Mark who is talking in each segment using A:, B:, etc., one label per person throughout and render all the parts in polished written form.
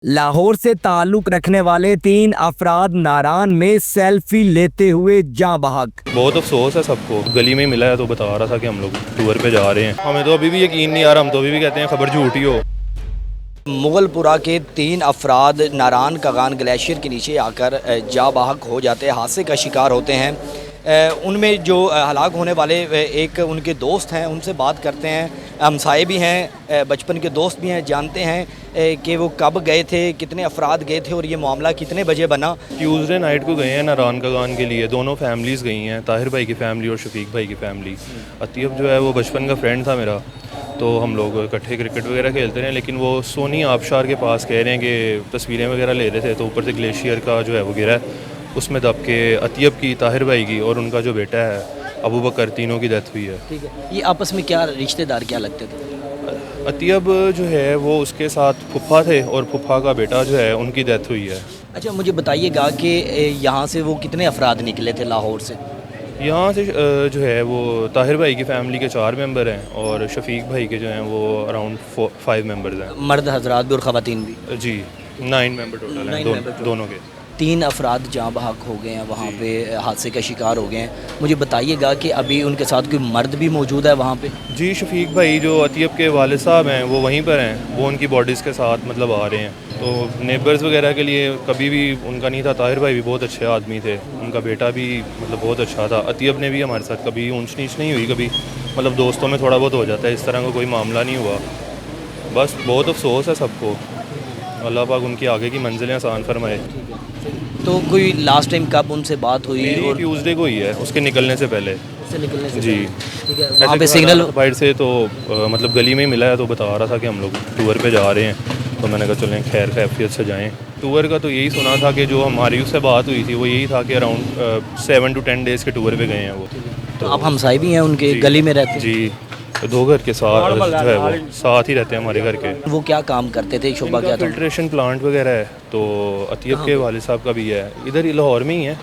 A: लाहौर से ताल्लुक रखने वाले 3 अफराद नारान में सेल्फी लेते हुए जाँ बहक।
B: बहुत अफसोस है सबको, गली में मिला है तो बता रहा था कि हम लोग टूर पे जा रहे हैं। हमें तो अभी भी यकीन नहीं आ रहा, हम तो अभी भी कहते हैं खबर झूठी हो।
A: मुगलपुरा के 3 अफराद नारान कगान ग्लेशियर के नीचे आकर जाँ बहक हो जाते हैं, हादसे का शिकार होते हैं। उनमें जो हलाक होने वाले एक उनके दोस्त हैं, उनसे बात करते हैं। हमसाए भी हैं, बचपन के दोस्त भी हैं, जानते हैं कि वो कब गए थे, कितने अफराद गए थे और ये मामला कितने बजे बना।
B: ट्यूसडे नाइट को गए हैं नारान कगान के लिए, दोनों फैमिलीज़ गई हैं, ताहिर भाई की फ़ैमिली और शफीक भाई की फ़ैमिली। अतीब जो है वो बचपन का फ्रेंड था मेरा, तो हम लोग इकट्ठे क्रिकेट वगैरह खेलते रहे। लेकिन वो सोनी आबशार के पास कह रहे हैं कि तस्वीरें वगैरह ले रहे थे, तो ऊपर से ग्लेशियर का जो है वो गिरा है, उसमें दब के अतीब की, ताहिर भाई की और उनका जो बेटा है अबू बकर, तीनों की डेथ हुई है।
A: ठीक है, ये आपस में क्या रिश्तेदार क्या लगते थे?
B: अतीब जो है वो उसके साथ फुफ्फा थे और फुफ्फा का बेटा जो है उनकी डेथ हुई है।
A: अच्छा, मुझे बताइएगा कि यहाँ से वो कितने अफराद निकले थे लाहौर से?
B: यहाँ से जो है वो ताहिर भाई की फ़ैमिली के 4 मेंबर हैं और शफीक भाई के जो हैं वो अराउंड 5 मेंबर्स हैं।
A: मर्द हजरात भी और ख़वातीन भी?
B: जी, 9 मेंबर टोटल हैं दोनों के।
A: 3 अफराद जाँ बहक हो गए हैं, वहाँ पे हादसे का शिकार हो गए हैं। मुझे बताइएगा कि अभी उनके साथ कोई मर्द भी मौजूद है वहाँ पे?
B: जी, शफीक भाई जो अतीब के वालिद साहब हैं वो वहीं पर हैं, वो उनकी बॉडीज़ के साथ मतलब आ रहे हैं। तो नेबर्स वगैरह के लिए कभी भी उनका नहीं था। ताहिर भाई भी बहुत अच्छे आदमी थे, उनका बेटा भी मतलब बहुत अच्छा था। अतीब ने भी हमारे साथ कभी ऊंच नीच नहीं हुई, कभी मतलब दोस्तों में थोड़ा बहुत हो जाता है, इस तरह का कोई मामला नहीं हुआ। बस बहुत अफसोस है सबको, अल्लाह पाक उनकी आगे की मंजिलें आसान फरमाए।
A: तो कोई लास्ट टाइम कब उनसे बात हुई? और
B: ट्यूसडे को ही है, उसके निकलने से पहले।
A: से निकलने से
B: जी,
A: ठीक है, वहाँ पे सिग्नल
B: बाइट से तो मतलब गली में ही मिला है तो बता रहा था कि हम लोग टूर पे जा रहे हैं। तो मैंने कहा चलें खैर खैफियत से जाएं। टूर का तो यही सुना था कि जो हमारी उससे बात हुई थी वो यही था कि अराउंड 7 to 10 डेज़ के टूर पे गए हैं वो।
A: तो आप हमसाए भी हैं उनके, गली में रहते हैं?
B: जी, तो 2 घर के साथ जो है वो साथ ही रहते हैं हमारे घर के।
A: वो क्या काम करते थे, शोभा क्या था?
B: फिल्ट्रेशन प्लांट वगैरह है, तो अतीब के वालिद साहब का भी है, इधर ही लाहौर में ही है।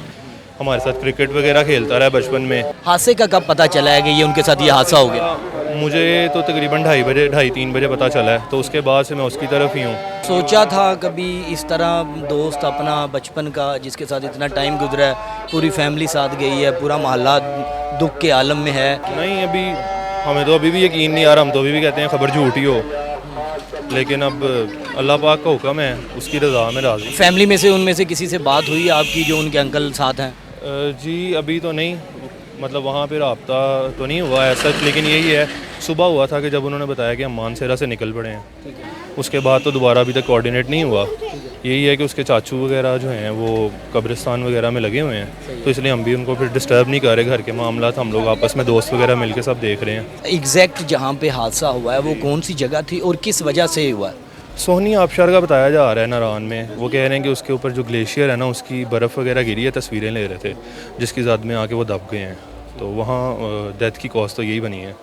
B: हमारे साथ क्रिकेट वगैरह खेलता रहा बचपन में।
A: हादसे का कब पता चला है कि ये उनके साथ ये हादसा हो गया?
B: मुझे तो तकरीबन 2:30 बजे पता चला है, तो उसके बाद से मैं उसकी तरफ ही हूँ।
A: सोचा था कभी इस तरह दोस्त अपना बचपन का जिसके साथ इतना टाइम गुजरा है, पूरी फैमिली साथ गई है, पूरा मोहल्ला दुख के आलम में है?
B: नहीं, अभी हमें तो अभी भी यकीन नहीं आ रहा, हम तो अभी भी कहते हैं खबर झूठी हो। लेकिन अब अल्लाह पाक का हुक्म है, उसकी रज़ा में राज़ी।
A: फैमिली में से उनमें से किसी से बात हुई आपकी जो उनके अंकल साथ हैं?
B: जी अभी तो नहीं, मतलब वहाँ पे रब्ता तो नहीं हुआ है सच। लेकिन यही है, सुबह हुआ था कि जब उन्होंने बताया कि हम मानसेरा से निकल पड़े हैं, उसके बाद तो दोबारा अभी तक कोऑर्डिनेट नहीं हुआ। यही है कि उसके चाचू वगैरह जो हैं वो कब्रिस्तान वगैरह में लगे हुए हैं, तो इसलिए हम भी उनको फिर डिस्टर्ब नहीं कर रहे। घर के मामला हम लोग आपस में दोस्त वगैरह मिलकर सब देख रहे हैं।
A: एग्जैक्ट जहाँ पे हादसा हुआ है वो कौन सी जगह थी और किस वजह से हुआ है?
B: सोनी आबशार का बताया जा रहा है नारान में। वो कह रहे हैं कि उसके ऊपर जो ग्लेशियर है ना, उसकी बर्फ़ वगैरह गिरी है, तस्वीरें ले रहे थे, जिसकी ज़द में आके वो दब गए हैं। तो वहाँ डेथ की कॉज तो यही बनी है।